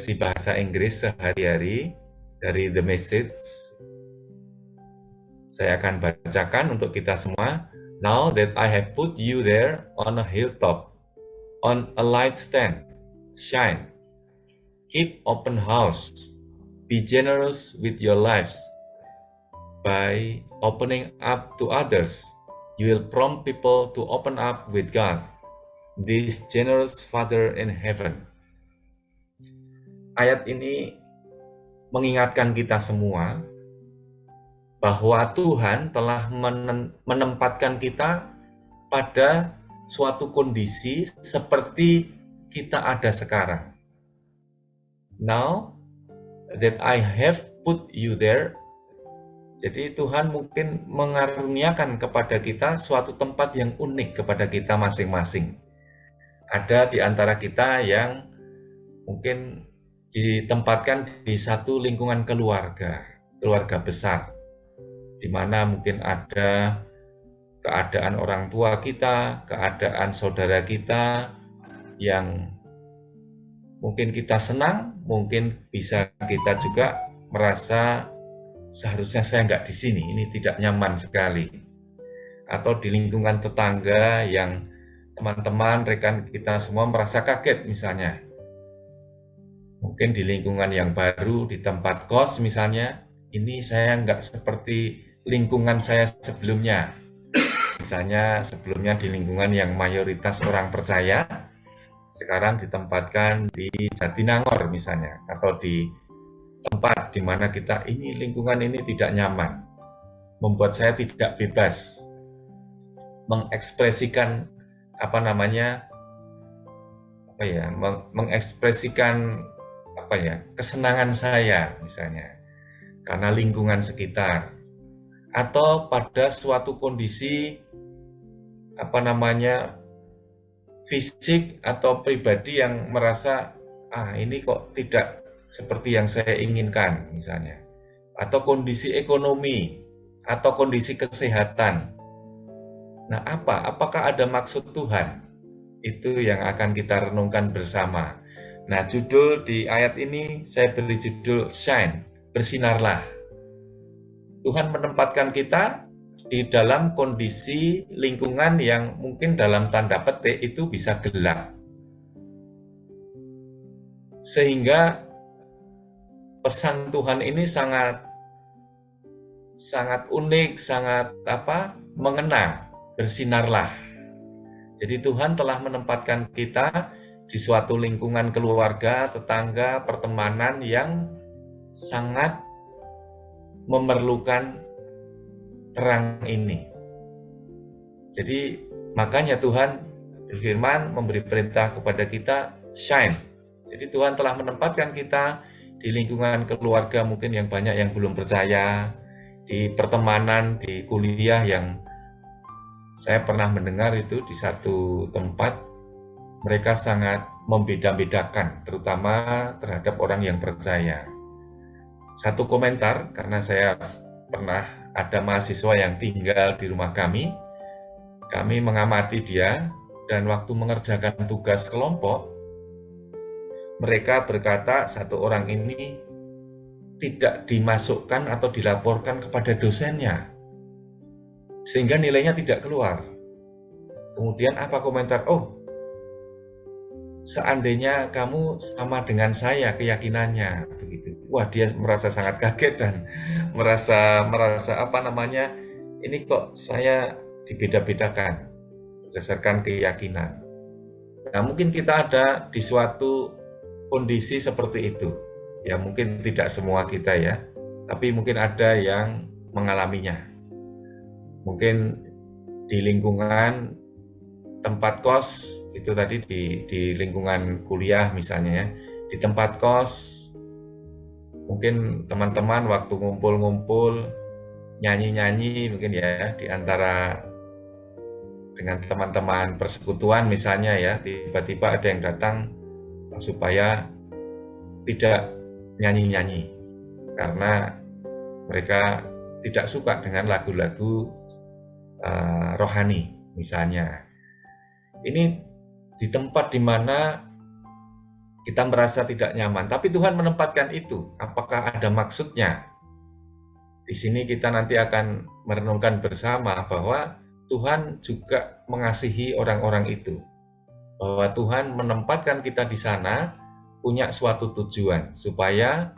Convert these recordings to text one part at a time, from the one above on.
versi bahasa Inggris sehari-hari dari The Message. Saya akan bacakan untuk kita semua. Now that I have put you there on a hilltop, on a light stand, shine. Keep open house. Be generous with your lives. By opening up to others, you will prompt people to open up with God, this generous Father in heaven. Ayat ini mengingatkan kita semua bahwa Tuhan telah menempatkan kita pada suatu kondisi seperti kita ada sekarang. Now that I have put you there, jadi Tuhan mungkin mengaruniakan kepada kita suatu tempat yang unik kepada kita masing-masing. Ada di antara kita yang mungkin ditempatkan di satu lingkungan keluarga besar, di mana mungkin ada keadaan orang tua kita, keadaan saudara kita yang mungkin kita senang, mungkin bisa kita juga merasa seharusnya saya nggak di sini, ini tidak nyaman sekali. Atau di lingkungan tetangga yang teman-teman, rekan kita semua merasa kaget misalnya. Mungkin di lingkungan yang baru, di tempat kos misalnya, ini saya nggak seperti lingkungan saya sebelumnya. Misalnya sebelumnya di lingkungan yang mayoritas orang percaya, sekarang ditempatkan di Jatinangor misalnya, atau di tempat di mana kita ini lingkungan ini tidak nyaman, membuat saya tidak bebas mengekspresikan mengekspresikan kesenangan saya misalnya karena lingkungan sekitar, atau pada suatu kondisi fisik atau pribadi yang merasa ini kok tidak seperti yang saya inginkan misalnya, atau kondisi ekonomi atau kondisi kesehatan. Nah, apakah ada maksud Tuhan? Itu yang akan kita renungkan bersama. Nah, judul di ayat ini saya beri judul Shine, bersinarlah. Tuhan menempatkan kita di dalam kondisi lingkungan yang mungkin dalam tanda petik itu bisa gelap. Sehingga pesan Tuhan ini sangat unik, sangat mengena, bersinarlah. Jadi Tuhan telah menempatkan kita di suatu lingkungan keluarga, tetangga, pertemanan yang sangat memerlukan terang ini. Jadi makanya Tuhan berfirman, memberi perintah kepada kita, shine. Jadi Tuhan telah menempatkan kita di lingkungan keluarga mungkin yang banyak yang belum percaya, di pertemanan, di kuliah yang saya pernah mendengar itu di satu tempat mereka sangat membeda-bedakan, terutama terhadap orang yang percaya. Satu komentar, karena saya pernah ada mahasiswa yang tinggal di rumah kami mengamati dia, dan waktu mengerjakan tugas kelompok, mereka berkata satu orang ini tidak dimasukkan atau dilaporkan kepada dosennya, sehingga nilainya tidak keluar. Kemudian apa komentar? Seandainya kamu sama dengan saya keyakinannya, begitu. Wah, dia merasa sangat kaget dan merasa ini kok saya dibeda-bedakan berdasarkan keyakinan. Nah, mungkin kita ada di suatu kondisi seperti itu. Ya, mungkin tidak semua kita ya, tapi mungkin ada yang mengalaminya. Mungkin di lingkungan tempat kos, itu tadi di lingkungan kuliah misalnya ya, di tempat kos mungkin teman-teman waktu ngumpul-ngumpul nyanyi-nyanyi mungkin ya, di antara dengan teman-teman persekutuan misalnya ya, tiba-tiba ada yang datang supaya tidak nyanyi-nyanyi karena mereka tidak suka dengan lagu-lagu rohani misalnya. Ini di tempat di mana kita merasa tidak nyaman, tapi Tuhan menempatkan itu. Apakah ada maksudnya? Di sini kita nanti akan merenungkan bersama bahwa Tuhan juga mengasihi orang-orang itu. Bahwa Tuhan menempatkan kita di sana punya suatu tujuan, supaya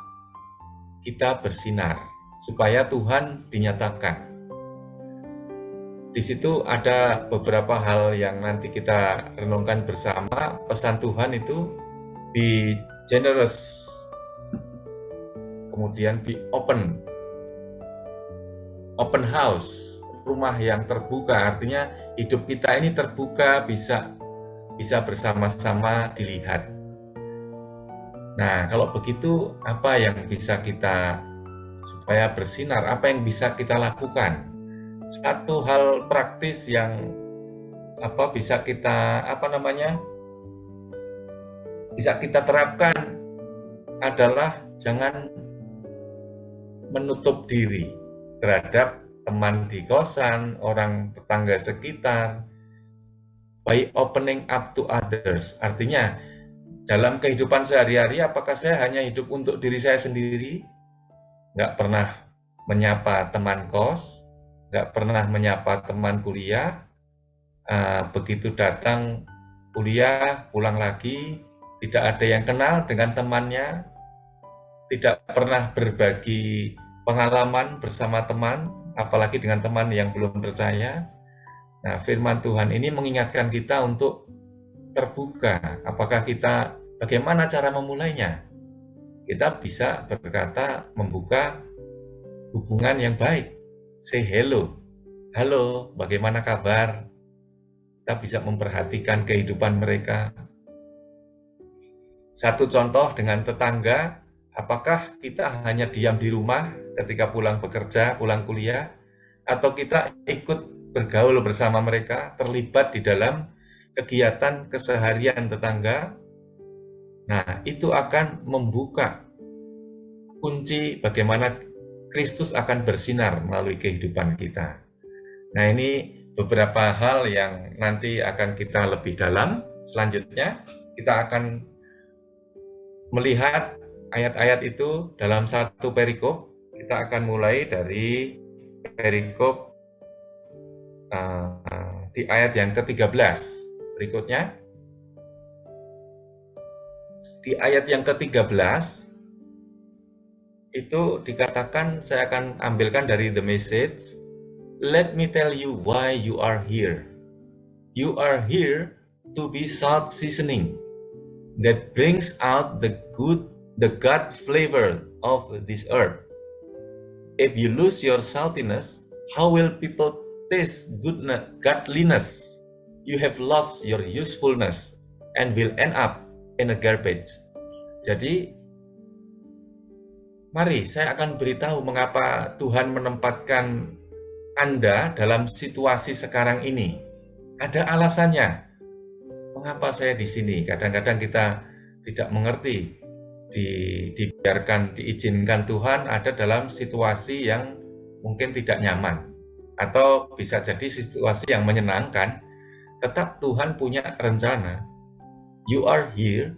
kita bersinar, supaya Tuhan dinyatakan. Di situ ada beberapa hal yang nanti kita renungkan bersama. Pesan Tuhan itu be generous, kemudian be open house, rumah yang terbuka, artinya hidup kita ini terbuka, bisa bersama-sama dilihat. Nah, kalau begitu apa yang bisa kita, supaya bersinar, apa yang bisa kita lakukan? Satu hal praktis yang bisa kita bisa kita terapkan adalah jangan menutup diri terhadap teman di kosan, orang tetangga sekitar, by opening up to others. Artinya, dalam kehidupan sehari-hari, apakah saya hanya hidup untuk diri saya sendiri? Nggak pernah menyapa teman kos, nggak pernah menyapa teman kuliah, begitu datang kuliah, pulang lagi, tidak ada yang kenal dengan temannya, tidak pernah berbagi pengalaman bersama teman, apalagi dengan teman yang belum percaya. Nah, firman Tuhan ini mengingatkan kita untuk terbuka. Apakah kita, bagaimana cara memulainya? Kita bisa berkata, membuka hubungan yang baik. Say hello. Halo, bagaimana kabar? Kita bisa memperhatikan kehidupan mereka. Satu contoh dengan tetangga, apakah kita hanya diam di rumah ketika pulang bekerja, pulang kuliah, atau kita ikut bergaul bersama mereka, terlibat di dalam kegiatan keseharian tetangga? Nah, itu akan membuka kunci bagaimana Kristus akan bersinar melalui kehidupan kita. Nah, ini beberapa hal yang nanti akan kita lebih dalam. Selanjutnya, kita akan melihat ayat-ayat itu dalam satu perikop. Kita akan mulai dari perikop di ayat yang ke-13. Berikutnya, di ayat yang ke-13 itu dikatakan, saya akan ambilkan dari The Message. Let me tell you why you are here. You are here to be salt seasoning that brings out the God flavor of this earth. If you lose your saltiness, how will people taste godliness? You have lost your usefulness and will end up in a garbage. Jadi, mari saya akan beritahu mengapa Tuhan menempatkan Anda dalam situasi sekarang ini. Ada alasannya. Mengapa saya di sini? Kadang-kadang kita tidak mengerti. Diizinkan Tuhan ada dalam situasi yang mungkin tidak nyaman. Atau bisa jadi situasi yang menyenangkan. Tetap Tuhan punya rencana. You are here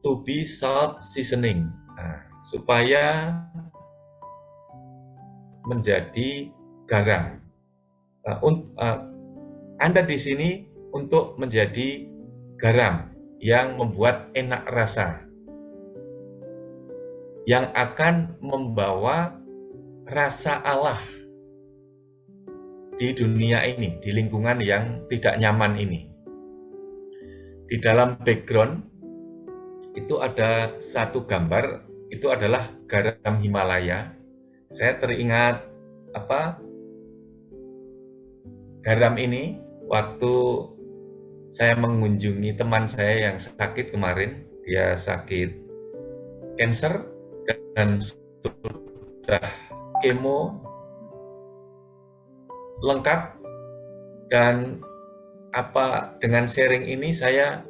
to be salt seasoning. Nah, supaya menjadi garam. Anda di sini untuk menjadi garam yang membuat enak rasa, yang akan membawa rasa Allah di dunia ini, di lingkungan yang tidak nyaman ini. Di dalam background itu ada satu gambar, itu adalah garam Himalaya. Saya teringat garam ini waktu saya mengunjungi teman saya yang sakit kemarin. Dia sakit kanker dan sudah kemo lengkap, dan dengan sharing ini saya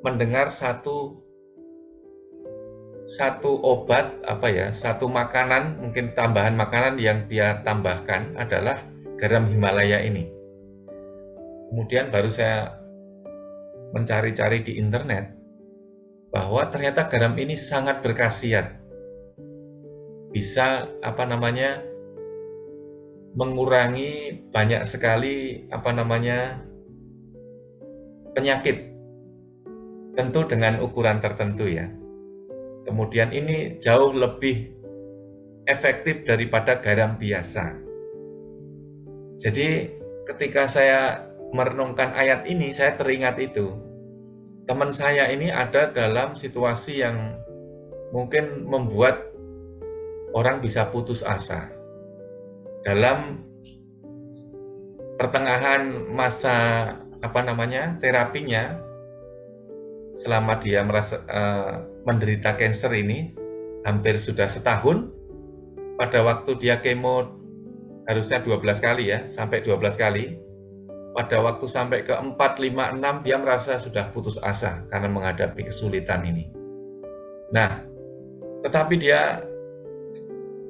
mendengar satu obat, satu makanan, mungkin tambahan makanan yang dia tambahkan adalah garam Himalaya ini. Kemudian baru saya mencari-cari di internet bahwa ternyata garam ini sangat berkhasiat. Bisa mengurangi banyak sekali penyakit, tentu dengan ukuran tertentu ya. Kemudian ini jauh lebih efektif daripada garam biasa. Jadi ketika saya merenungkan ayat ini, saya teringat itu. Teman saya ini ada dalam situasi yang mungkin membuat orang bisa putus asa. Dalam pertengahan masa terapinya, selama dia menderita kanker ini hampir sudah setahun. Pada waktu dia kemo harusnya 12 kali ya, sampai 12 kali. Pada waktu sampai ke 4, 5, 6 dia merasa sudah putus asa karena menghadapi kesulitan ini. Nah, tetapi dia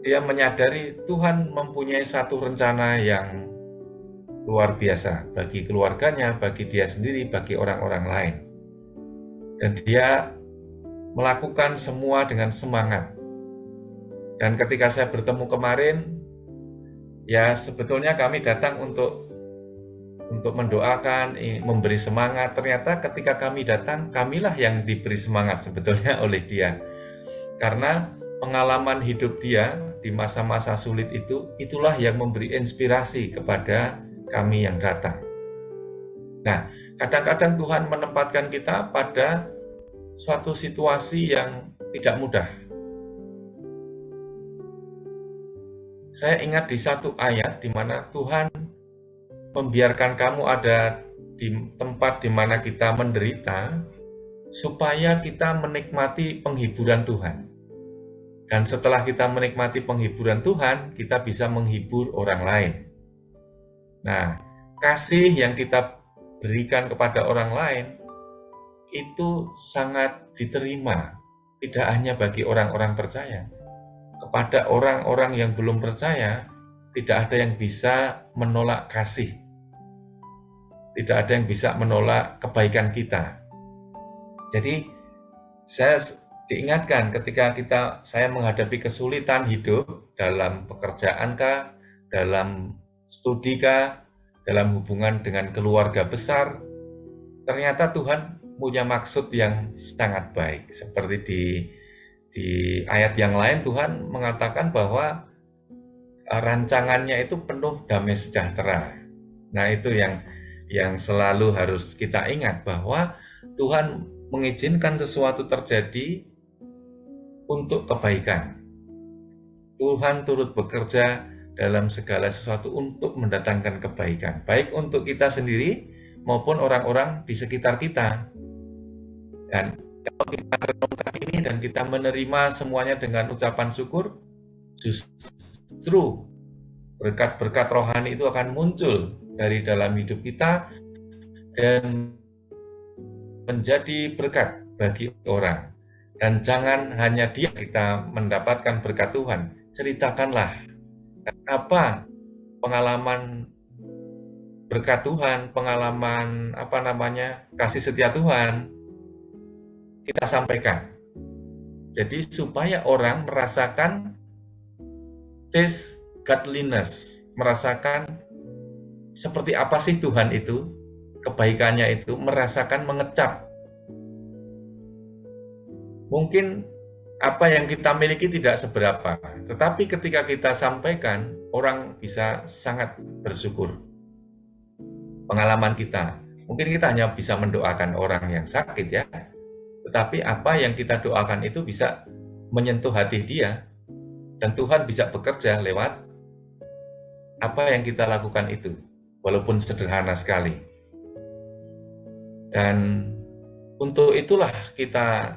menyadari Tuhan mempunyai satu rencana yang luar biasa bagi keluarganya, bagi dia sendiri, bagi orang-orang lain. Dan dia melakukan semua dengan semangat. Dan ketika saya bertemu kemarin, ya sebetulnya kami datang untuk mendoakan, memberi semangat. Ternyata ketika kami datang, kamilah yang diberi semangat sebetulnya oleh dia. Karena pengalaman hidup dia di masa-masa sulit itulah yang memberi inspirasi kepada kami yang datang. Nah, kadang-kadang Tuhan menempatkan kita pada suatu situasi yang tidak mudah. Saya ingat di satu ayat di mana Tuhan membiarkan kamu ada di tempat di mana kita menderita, supaya kita menikmati penghiburan Tuhan. Dan setelah kita menikmati penghiburan Tuhan, kita bisa menghibur orang lain. Nah, kasih yang kita berikan kepada orang lain itu sangat diterima, tidak hanya bagi orang-orang percaya. Kepada orang-orang yang belum percaya, tidak ada yang bisa menolak kasih. Tidak ada yang bisa menolak kebaikan kita. Jadi, saya diingatkan ketika saya menghadapi kesulitan hidup dalam pekerjaan kah, dalam studi kah, dalam hubungan dengan keluarga besar, ternyata Tuhan punya maksud yang sangat baik. Seperti di ayat yang lain Tuhan mengatakan bahwa rancangannya itu penuh damai sejahtera. Nah, itu yang selalu harus kita ingat, bahwa Tuhan mengizinkan sesuatu terjadi untuk kebaikan. Tuhan turut bekerja dalam segala sesuatu untuk mendatangkan kebaikan, baik untuk kita sendiri maupun orang-orang di sekitar kita. Dan kalau kita renungkan ini dan kita menerima semuanya dengan ucapan syukur, justru berkat-berkat rohani itu akan muncul dari dalam hidup kita dan menjadi berkat bagi orang. Dan jangan hanya dia kita mendapatkan berkat Tuhan, ceritakanlah apa pengalaman berkat Tuhan, pengalaman kasih setia Tuhan, kita sampaikan. Jadi supaya orang merasakan taste godliness, merasakan seperti apa sih Tuhan itu, kebaikannya itu, merasakan mengecap. Mungkin apa yang kita miliki tidak seberapa, tetapi ketika kita sampaikan, orang bisa sangat bersyukur. Pengalaman kita, mungkin kita hanya bisa mendoakan orang yang sakit ya, tetapi apa yang kita doakan itu bisa menyentuh hati dia, dan Tuhan bisa bekerja lewat apa yang kita lakukan itu, walaupun sederhana sekali. Dan untuk itulah kita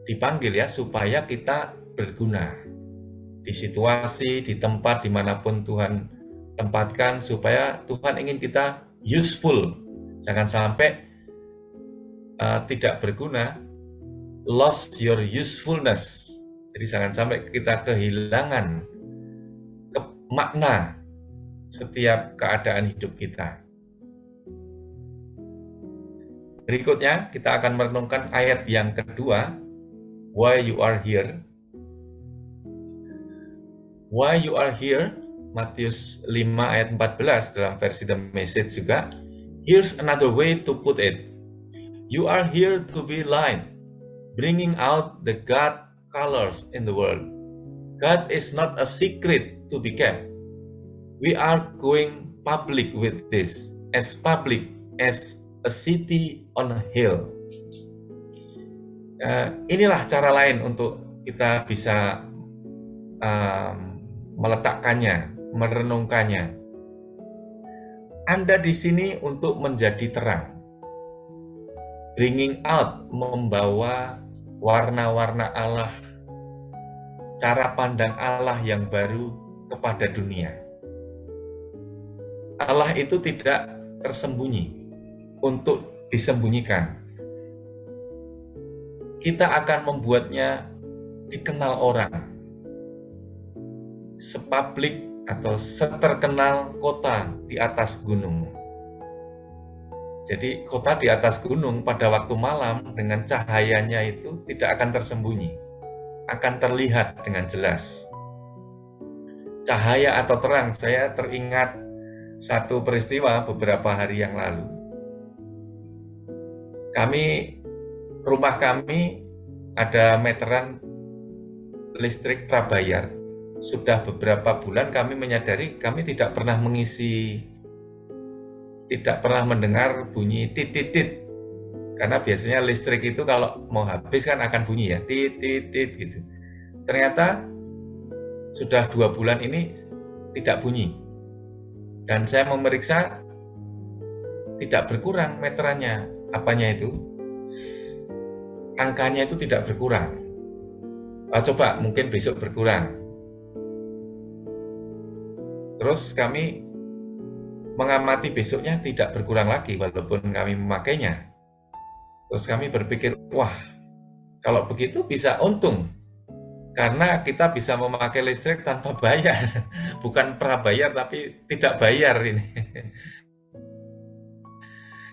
dipanggil ya, supaya kita berguna di situasi, di tempat dimanapun Tuhan tempatkan, supaya Tuhan ingin kita useful. Jangan sampai tidak berguna, lost your usefulness. Jadi jangan sampai kita kehilangan makna setiap keadaan hidup kita. Berikutnya kita akan merenungkan ayat yang kedua why you are here. Why you are here, Matius 5 ayat 14 dalam versi The Message juga. Here's another way to put it. You are here to be light, bringing out the God colors in the world. God is not a secret to be kept. We are going public with this, as public as a city on a hill. Inilah cara lain untuk kita bisa meletakkannya, merenungkannya. Anda di sini untuk menjadi terang. Bringing out, membawa warna-warna Allah, cara pandang Allah yang baru kepada dunia. Allah itu tidak tersembunyi untuk disembunyikan. Kita akan membuatnya dikenal orang. Sepublik atau seterkenal kota di atas gunung. Jadi kota di atas gunung pada waktu malam dengan cahayanya itu tidak akan tersembunyi, akan terlihat dengan jelas. Cahaya atau terang, saya teringat satu peristiwa beberapa hari yang lalu. Rumah kami ada meteran listrik prabayar. Sudah beberapa bulan kami menyadari kami tidak pernah mendengar bunyi tit-tit-tit. Karena biasanya listrik itu kalau mau habis kan akan bunyi ya, tit-tit-tit gitu. Ternyata sudah 2 bulan ini tidak bunyi. Dan saya memeriksa tidak berkurang meterannya. Apanya itu? Angkanya itu tidak berkurang. Coba mungkin besok berkurang. Terus kami mengamati besoknya tidak berkurang lagi walaupun kami memakainya. Terus kami berpikir, wah kalau begitu bisa untung. Karena kita bisa memakai listrik tanpa bayar. Bukan prabayar tapi tidak bayar ini.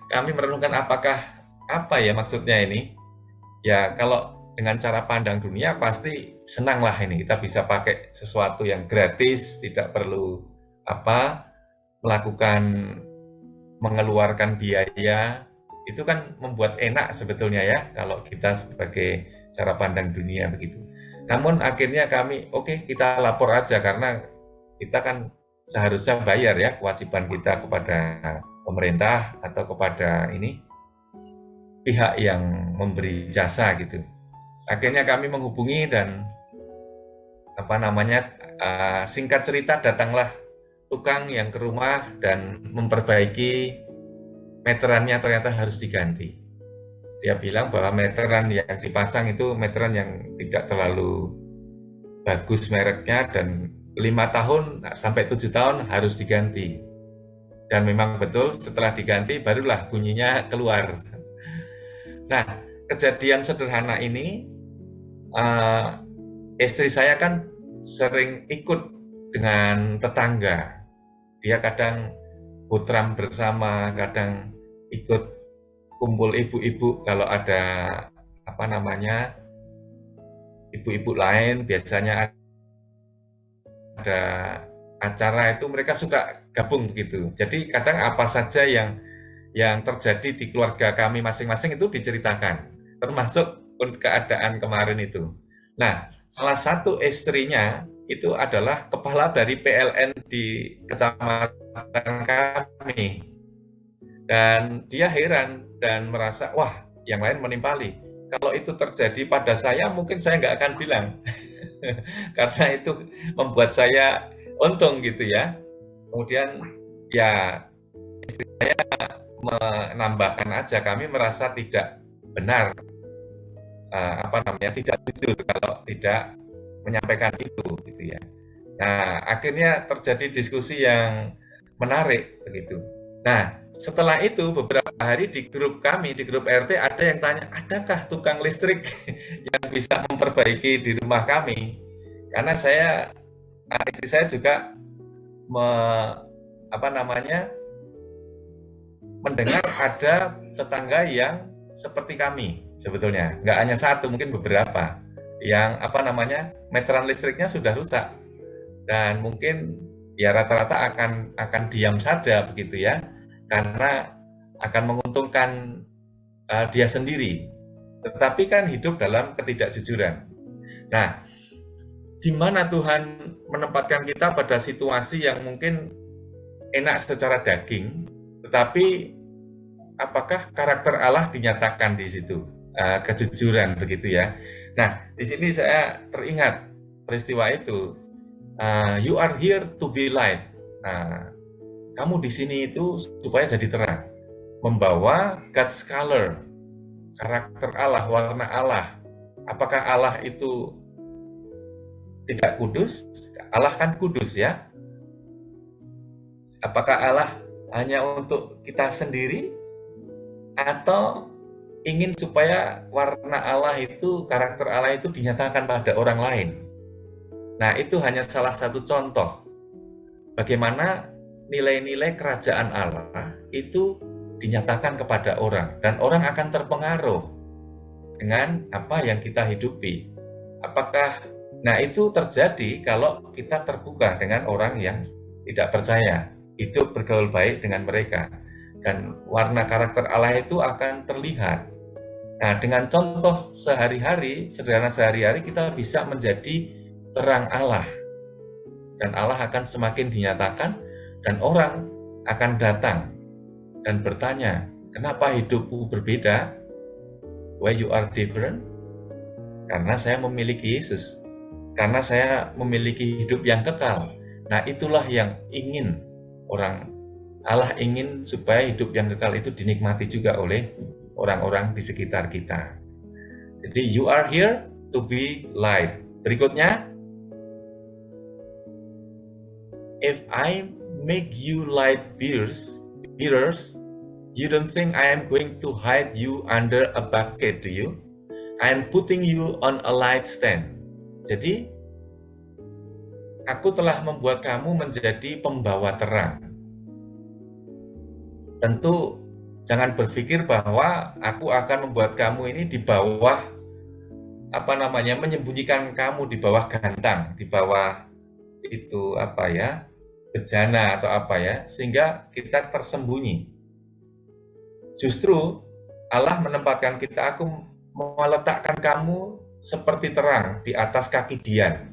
Kami merenungkan apa ya maksudnya ini. Ya kalau dengan cara pandang dunia pasti senanglah ini. Kita bisa pakai sesuatu yang gratis, tidak perlu mengeluarkan biaya. Itu kan membuat enak sebetulnya ya kalau kita sebagai cara pandang dunia begitu. Namun akhirnya kami kita lapor aja karena kita kan seharusnya bayar ya kewajiban kita kepada pemerintah atau kepada pihak yang memberi jasa gitu. Akhirnya kami menghubungi dan singkat cerita datanglah tukang yang ke rumah dan memperbaiki meterannya, ternyata harus diganti. Dia bilang bahwa meteran yang dipasang itu meteran yang tidak terlalu bagus mereknya dan 5 tahun sampai 7 tahun harus diganti. Dan memang betul setelah diganti barulah bunyinya keluar. Nah, kejadian sederhana ini istri saya kan sering ikut dengan tetangga. Dia kadang butram bersama, kadang ikut kumpul ibu-ibu kalau ada ibu-ibu lain, biasanya ada acara itu mereka suka gabung gitu. Jadi kadang apa saja yang terjadi di keluarga kami masing-masing itu diceritakan, termasuk keadaan kemarin itu. Nah, salah satu istrinya itu adalah kepala dari PLN di kecamatan kami. Dan dia heran dan merasa, wah yang lain menimpali. Kalau itu terjadi pada saya, mungkin saya nggak akan bilang. Karena itu membuat saya untung gitu ya. Kemudian ya istri saya menambahkan aja, kami merasa tidak benar, tidak jujur kalau tidak menyampaikan itu gitu ya. Nah, akhirnya terjadi diskusi yang menarik begitu. Nah, setelah itu beberapa hari di grup kami, di grup RT ada yang tanya, adakah tukang listrik yang bisa memperbaiki di rumah kami? Karena istri saya juga mendengar ada tetangga yang seperti kami sebetulnya, nggak hanya satu, mungkin beberapa. yang meteran listriknya sudah rusak, dan mungkin ya rata-rata akan diam saja begitu ya, karena akan menguntungkan dia sendiri. Tetapi kan hidup dalam ketidakjujuran. Nah, di mana Tuhan menempatkan kita pada situasi yang mungkin enak secara daging, tetapi apakah karakter Allah dinyatakan di situ? Kejujuran begitu ya. Nah, di sini saya teringat peristiwa itu. You are here to be light. Kamu di sini itu supaya jadi terang, membawa God's color, karakter Allah, warna Allah. Apakah Allah itu tidak kudus? Allah kan kudus ya. Apakah Allah hanya untuk kita sendiri, atau ingin supaya warna Allah itu, karakter Allah itu dinyatakan pada orang lain? Nah, itu hanya salah satu contoh bagaimana nilai-nilai kerajaan Allah itu dinyatakan kepada orang, dan orang akan terpengaruh dengan apa yang kita hidupi. Nah, itu terjadi kalau kita terbuka dengan orang yang tidak percaya, hidup bergaul baik dengan mereka, dan warna karakter Allah itu akan terlihat. Nah, dengan contoh sehari-hari, sederhana sehari-hari, kita bisa menjadi terang Allah, dan Allah akan semakin dinyatakan, dan orang akan datang dan bertanya, kenapa hidupku berbeda? Why you are different? Karena saya memiliki Yesus, karena saya memiliki hidup yang kekal. Nah, itulah yang ingin Allah ingin supaya hidup yang kekal itu dinikmati juga oleh orang-orang di sekitar kita. Jadi, you are here to be light. Berikutnya, if I make you light bearers, you don't think I am going to hide you under a bucket, do you? I am putting you on a light stand. Jadi, aku telah membuat kamu menjadi pembawa terang. Tentu jangan berpikir bahwa aku akan membuat kamu ini di bawah menyembunyikan kamu di bawah gantang, di bawah itu bejana atau sehingga kita tersembunyi. Justru Allah menempatkan kita, aku meletakkan kamu seperti terang di atas kaki Dian.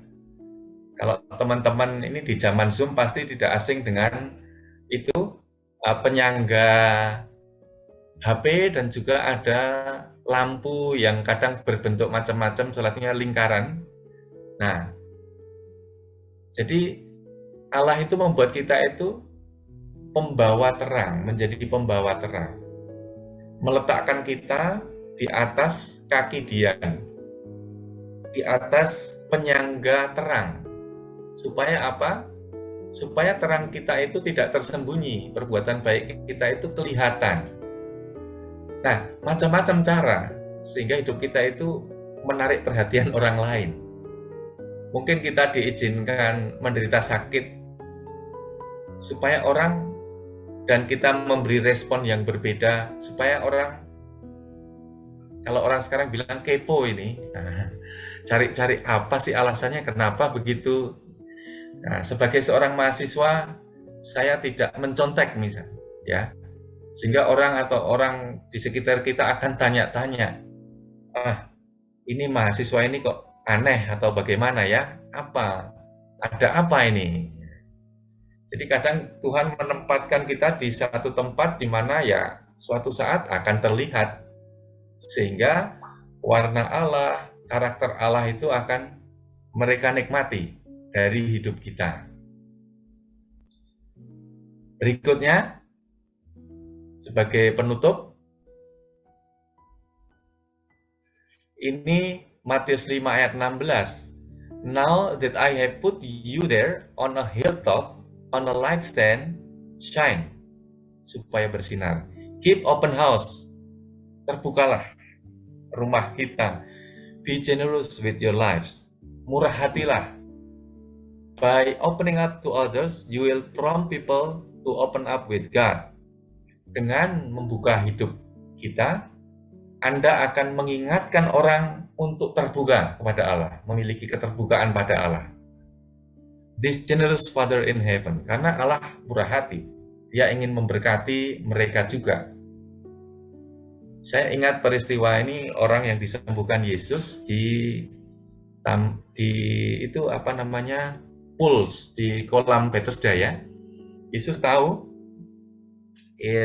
Kalau teman-teman ini di zaman Zoom pasti tidak asing dengan itu, penyangga HP, dan juga ada lampu yang kadang berbentuk macam-macam, selainnya lingkaran. Nah, jadi Allah itu membuat kita itu pembawa terang, menjadi pembawa terang, meletakkan kita di atas kaki Dian, di atas penyangga terang. Supaya apa? Supaya terang kita itu tidak tersembunyi, perbuatan baik kita itu kelihatan. Nah, macam-macam cara sehingga hidup kita itu menarik perhatian orang lain. Mungkin kita diizinkan menderita sakit supaya orang, dan kita memberi respon yang berbeda, supaya orang, kalau orang sekarang bilang kepo ini, cari-cari apa sih alasannya, kenapa begitu. Nah, sebagai seorang mahasiswa, saya tidak mencontek misalnya, ya, sehingga orang di sekitar kita akan tanya-tanya, ini mahasiswa ini kok aneh atau bagaimana ya? Ada apa ini? Jadi kadang Tuhan menempatkan kita di satu tempat di mana ya suatu saat akan terlihat, sehingga warna Allah, karakter Allah itu akan mereka nikmati dari hidup kita. Berikutnya, sebagai penutup, ini Matius 5 ayat 16. Now that I have put you there on a hilltop, on a light stand, shine, supaya bersinar. Keep open house, terbukalah rumah kita. Be generous with your lives, murah hatilah. By opening up to others, you will prompt people to open up with God. Dengan membuka hidup kita, Anda akan mengingatkan orang untuk terbuka kepada Allah, memiliki keterbukaan pada Allah. This generous Father in heaven, karena Allah murah hati, Dia ingin memberkati mereka juga. Saya ingat peristiwa ini, orang yang disembuhkan Yesus di itu apa namanya, Pools di kolam Bethesda ya. Yesus tahu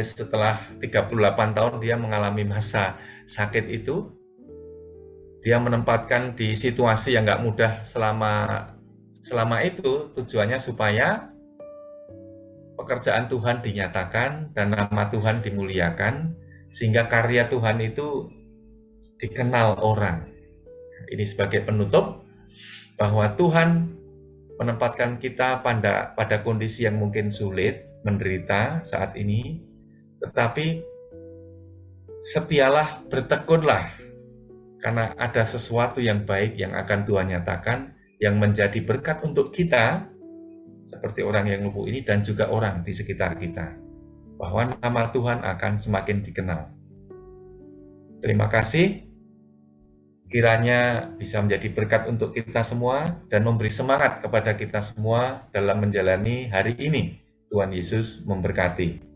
setelah 38 tahun dia mengalami masa sakit itu, dia menempatkan di situasi yang nggak mudah selama itu, tujuannya supaya pekerjaan Tuhan dinyatakan dan nama Tuhan dimuliakan, sehingga karya Tuhan itu dikenal orang. Ini sebagai penutup bahwa Tuhan menempatkan kita pada kondisi yang mungkin sulit, menderita saat ini, tetapi setialah, bertekunlah, karena ada sesuatu yang baik yang akan Tuhan nyatakan, yang menjadi berkat untuk kita, seperti orang yang lumpuh ini dan juga orang di sekitar kita, bahwa nama Tuhan akan semakin dikenal. Terima kasih. Kiranya bisa menjadi berkat untuk kita semua dan memberi semangat kepada kita semua dalam menjalani hari ini. Tuhan Yesus memberkati.